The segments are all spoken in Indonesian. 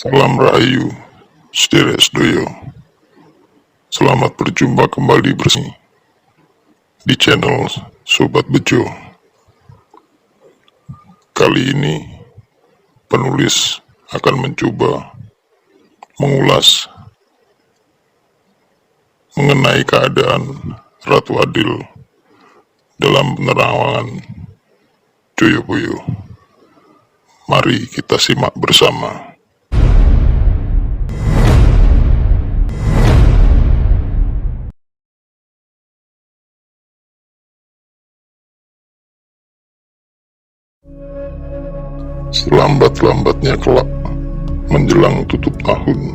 Salam Rahayu, Sederek Sedoyo. Selamat berjumpa kembali bersama di channel Sobat Bejo. Kali ini penulis akan mencoba mengulas mengenai keadaan Ratu Adil dalam penerawangan Joyoboyo. Mari kita simak bersama. Selambat-lambatnya kelak menjelang tutup tahun,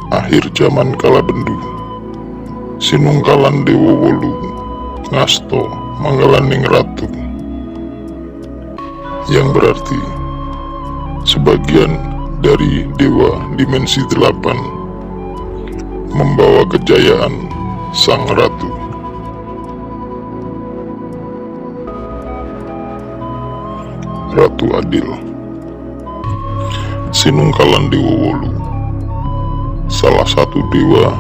akhir zaman kala bendu, sinungkalan dewa wolu ngasto manggalaning ratu, yang berarti sebagian dari dewa dimensi 8 membawa kejayaan sang ratu. Ratu Adil, sinungkalan dewa wolu, salah satu dewa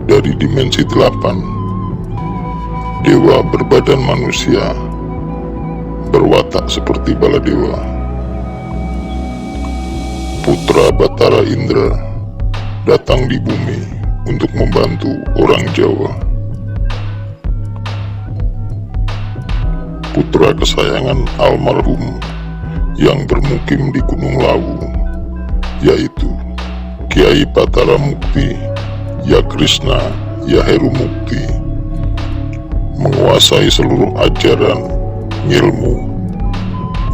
dari dimensi 8, dewa berbadan manusia, berwatak seperti baladewa, putra Batara Indra, datang di bumi untuk membantu orang Jawa. Putra kesayangan almarhum yang bermukim di Gunung Lawu, yaitu Kiai Batara Mukti, Ya Krishna, Ya Heru Mukti, menguasai seluruh ajaran ilmu,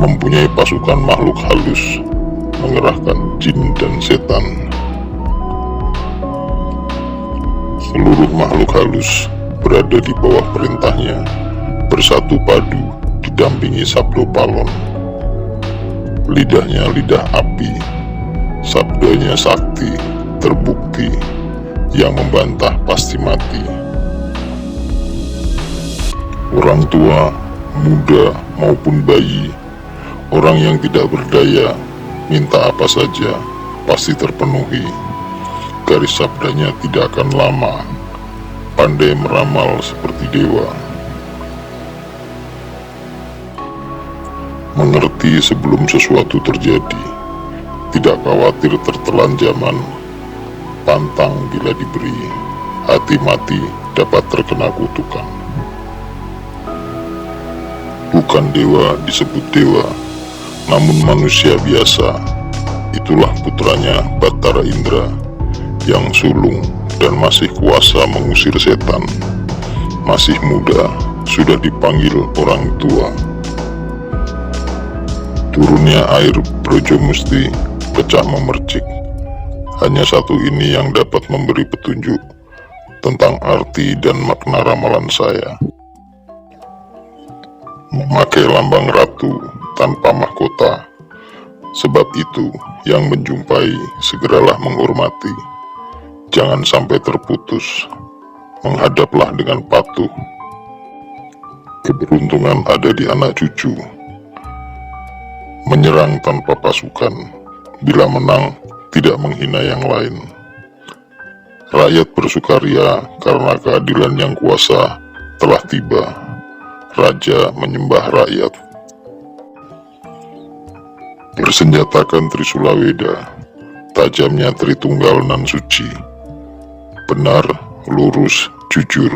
mempunyai pasukan makhluk halus, mengerahkan jin dan setan. Seluruh makhluk halus berada di bawah perintahnya, bersatu padu didampingi Sabdo Palon. Lidahnya lidah api, sabdanya sakti, terbukti, yang membantah pasti mati. Orang tua, muda maupun bayi, orang yang tidak berdaya, minta apa saja pasti terpenuhi. Garis sabdanya tidak akan lama, pandai meramal seperti dewa. Mengerti sebelum sesuatu terjadi, tidak khawatir tertelan zaman, pantang bila diberi, hati mati dapat terkena kutukan. Bukan dewa disebut dewa, namun manusia biasa. Itulah putranya Batara Indra, yang sulung dan masih kuasa mengusir setan. Masih muda, sudah dipanggil orang tua. Turunnya air Brojomusti pecah memercik. Hanya satu ini yang dapat memberi petunjuk tentang arti dan makna ramalan saya. Memakai lambang ratu tanpa mahkota. Sebab itu yang menjumpai segeralah menghormati. Jangan sampai terputus. Menghadaplah dengan patuh. Keberuntungan ada di anak cucu. Menyerang tanpa pasukan, bila menang tidak menghina yang lain. Rakyat bersukaria karena keadilan yang kuasa telah tiba. Raja menyembah rakyat. Bersenjatakan Trisula Weda, tajamnya Tritunggal nan suci. Benar, lurus, jujur.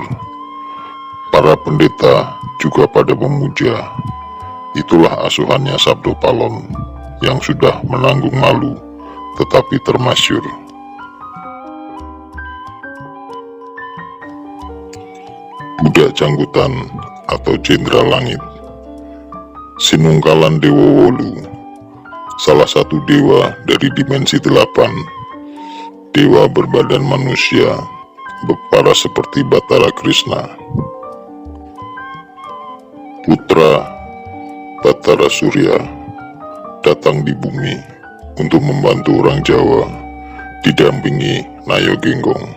Para pendeta juga pada memuja. Itulah asuhannya Sabdo Palon yang sudah menanggung malu tetapi termasyur. Budak Janggutan atau Jenderal Langit, sinungkalan dewa wolu, salah satu dewa dari dimensi 8, dewa berbadan manusia, berparas seperti Batara Krishna. Putra Batara Surya datang di bumi untuk membantu orang Jawa, didampingi Nayo Genggong.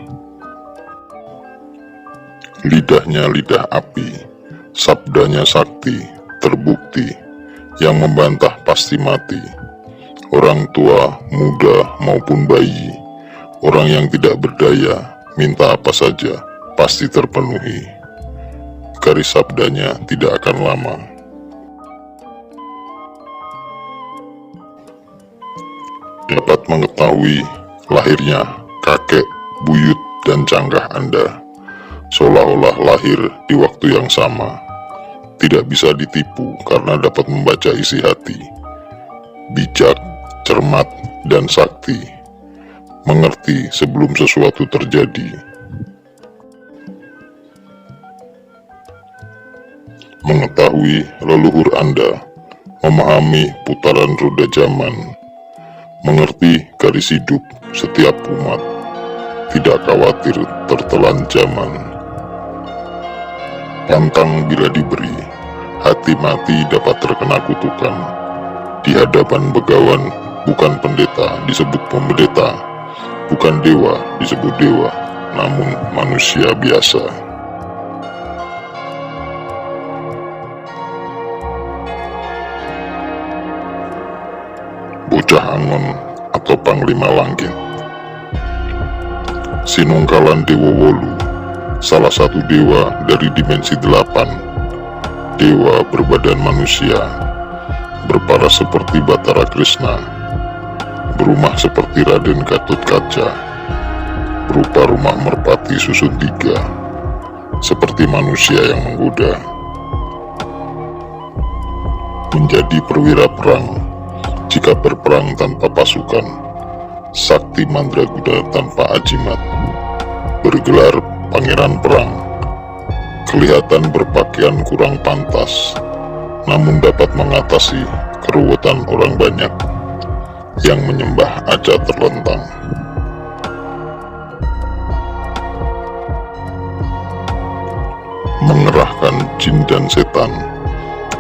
Lidahnya lidah api, sabdanya sakti, terbukti, yang membantah pasti mati. Orang tua, muda, maupun bayi, orang yang tidak berdaya, minta apa saja, pasti terpenuhi. Garis sabdanya tidak akan lama. Dapat mengetahui lahirnya kakek, buyut, dan canggah Anda, seolah-olah lahir di waktu yang sama. Tidak bisa ditipu karena dapat membaca isi hati. Bijak, cermat, dan sakti. Mengerti sebelum sesuatu terjadi. Mengetahui leluhur Anda, memahami putaran roda zaman, mengerti garis hidup setiap umat, tidak khawatir tertelan zaman. Pantang bila diberi, hati mati dapat terkena kutukan. Di hadapan begawan, bukan pendeta disebut pendeta, bukan dewa disebut dewa, namun manusia biasa. Bocah Angon atau Panglima Langit. Sinungkalan Dewa Wolu, salah satu dewa dari dimensi 8. Dewa berbadan manusia, berparas seperti Batara Krishna, berumah seperti Raden Gatotkaca, berupa rumah merpati susun 3, seperti manusia yang menggoda. Menjadi perwira perang, jika berperang tanpa pasukan, sakti mandraguna tanpa ajimat, bergelar pangeran perang, kelihatan berpakaian kurang pantas, namun dapat mengatasi keruwetan orang banyak yang menyembah aja terlentang. Mengerahkan jin dan setan,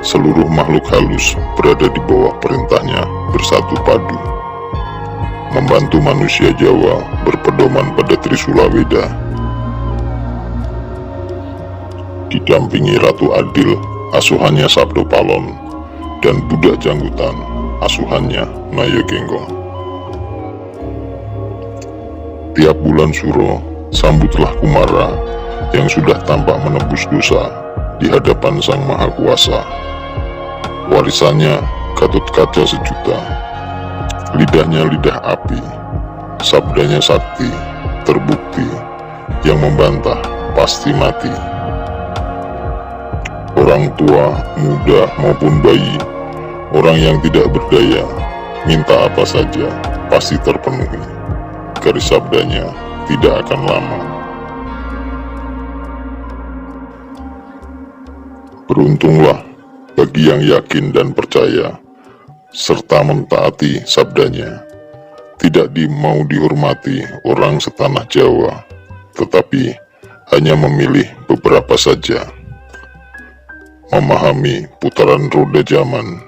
seluruh makhluk halus berada di bawah perintahnya bersatu padu. Membantu manusia Jawa berpedoman pada Trisula Weda. Didampingi Ratu Adil, asuhannya Sabdo Palon, dan Buddha Janggutan, asuhannya Nayo Genggong. Tiap bulan Suro, sambutlah Kumara yang sudah tampak menebus dosa di hadapan Sang Maha Kuasa. Warisannya Gatotkaca sejuta, lidahnya lidah api, sabdanya sakti, terbukti, yang membantah pasti mati. Orang tua, muda, maupun bayi, orang yang tidak berdaya, minta apa saja, pasti terpenuhi. Garis sabdanya tidak akan lama. Beruntunglah bagi yang yakin dan percaya, serta mentaati sabdanya. Tidak mau dihormati orang setanah Jawa, tetapi hanya memilih beberapa saja. Memahami putaran roda zaman,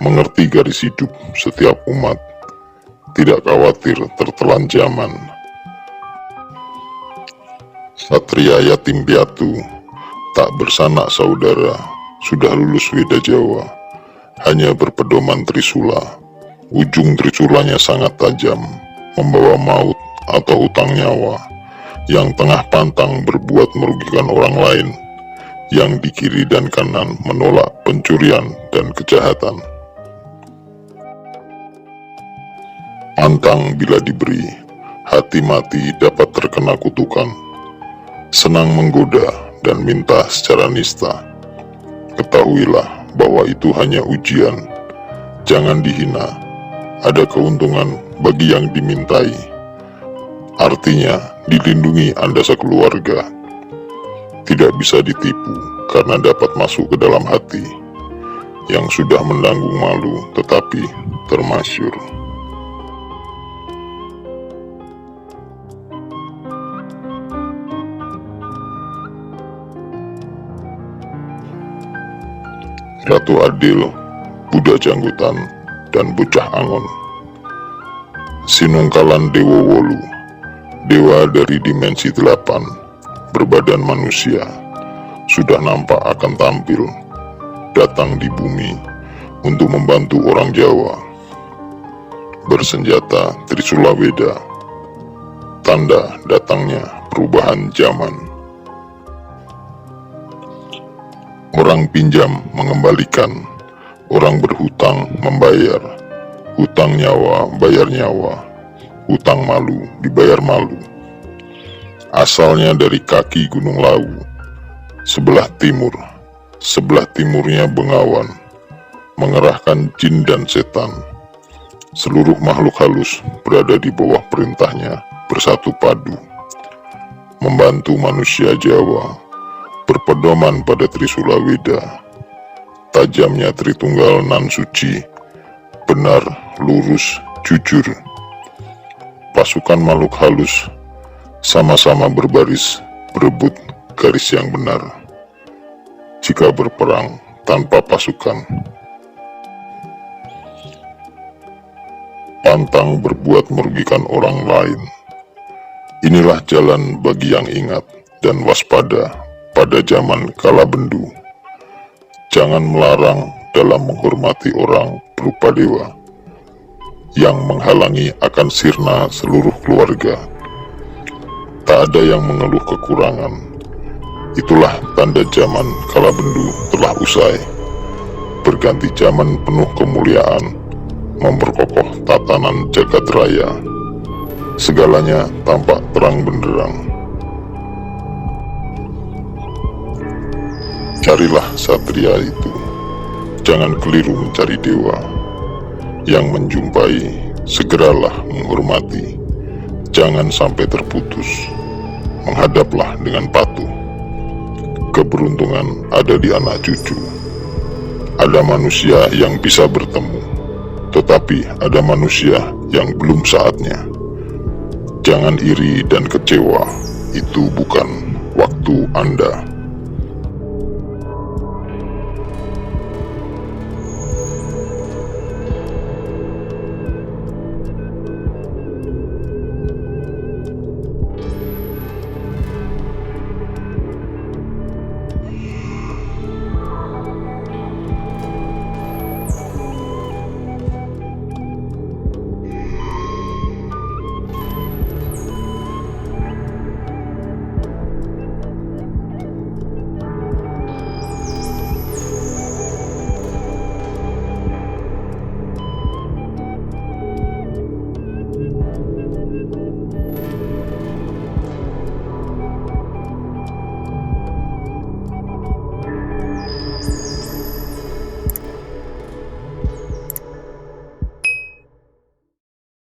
mengerti garis hidup setiap umat, tidak khawatir tertelan zaman. Satria yatim piatu, tak bersanak saudara, sudah lulus Weda Jawa, hanya berpedoman Trisula. Ujung Trisulanya sangat tajam, membawa maut atau hutang nyawa, yang tengah pantang berbuat merugikan orang lain, yang di kiri dan kanan menolak pencurian dan kejahatan. Pantang bila diberi, hati mati dapat terkena kutukan. Senang menggoda dan minta secara nista. Ketahuilah bahwa itu hanya ujian. Jangan dihina, ada keuntungan bagi yang dimintai. Artinya, dilindungi Anda sekeluarga. Tidak bisa ditipu karena dapat masuk ke dalam hati. Yang sudah menanggung malu tetapi termasyur. Ratu Adil, Buddha Janggutan, dan Bocah Angon. Sinungkalan Dewa Wolu, dewa dari dimensi 8, berbadan manusia, sudah nampak akan tampil, datang di bumi, untuk membantu orang Jawa. Bersenjata Trisula Weda, tanda datangnya perubahan zaman. Orang pinjam mengembalikan, orang berhutang membayar, hutang nyawa bayar nyawa, hutang malu dibayar malu. Asalnya dari kaki Gunung Lawu, sebelah timurnya Bengawan, mengerahkan jin dan setan. Seluruh makhluk halus berada di bawah perintahnya bersatu padu, membantu manusia Jawa, berpedoman pada Trisula Weda, tajamnya Tritunggal nan suci, benar, lurus, jujur. Pasukan makhluk halus sama-sama berbaris, berebut garis yang benar. Jika berperang tanpa pasukan, pantang berbuat merugikan orang lain. Inilah jalan bagi yang ingat dan waspada pada zaman kala bendu. Jangan melarang dalam menghormati orang berupa dewa, yang menghalangi akan sirna seluruh keluarga. Tak ada yang mengeluh kekurangan. Itulah tanda zaman kala bendu telah usai. Berganti zaman penuh kemuliaan, memperkokoh tatanan jagat raya. Segalanya tampak terang benderang. Carilah satria itu, jangan keliru mencari dewa. Yang menjumpai, segeralah menghormati, jangan sampai terputus. Menghadaplah dengan patuh. Keberuntungan ada di anak cucu. Ada manusia yang bisa bertemu, tetapi ada manusia yang belum saatnya. Jangan iri dan kecewa, itu bukan waktu Anda.